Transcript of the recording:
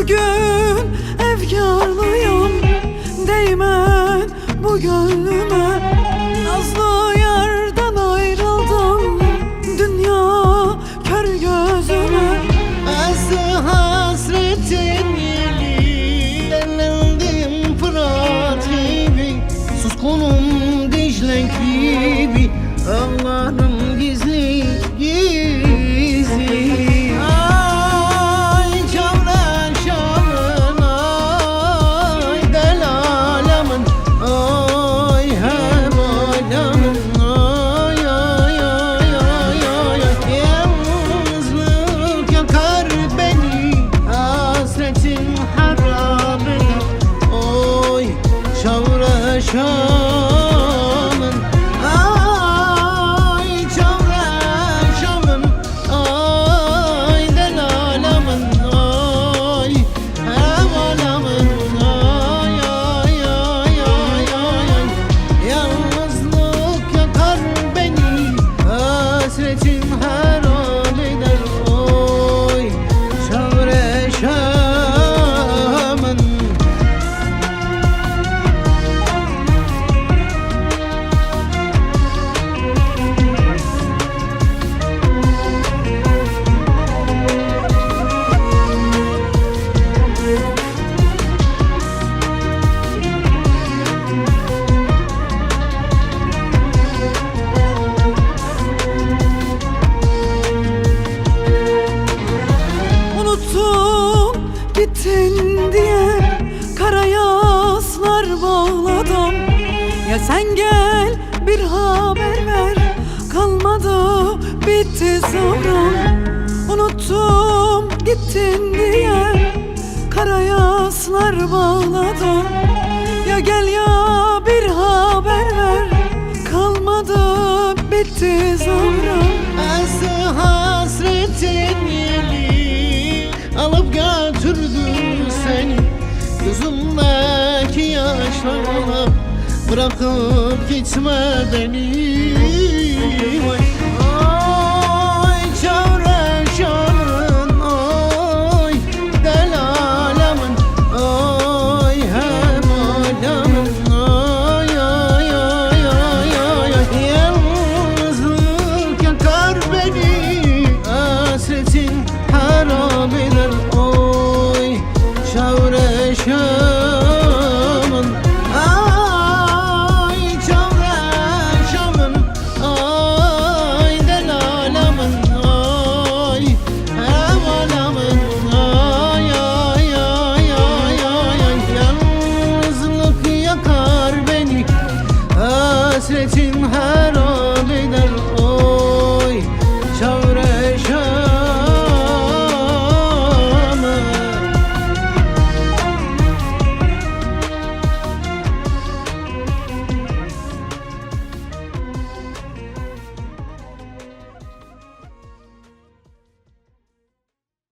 bugün efkarlıyım, değmen bu gönlüme. Nazlı yardan ayrıldım, dünya kör gözüme. Azı hasretin yeli, derlendim Fırat gibi, suskunum Dicle gibi, ağlarım gizli gizli. Ay çavre çavren, ay delalamın, ay hem alamın, ay ay ay ay ay ay. Yalnızlık yakar beni, hasretin harap eder. Oy çavre çavren, ay çavre çavren, ay delalamın, ay hem alamın, ay ay ay ay ay ay. Yalnızlık yakar beni, hasretin harap eder. Oy çavre çavren. Unuttum gittin diye kara yaslar bağladım. Ya sen gel bir haber ver, kalmadı bitti sabrım. Unuttum gittin diye kara yaslar bağladım. Ya gel ya bir haber ver, kalmadı bitti sabrım. Azı hasretin yeli, alıp götürdü seni, gözümdeki yaşlarla bırakıp gitme beni.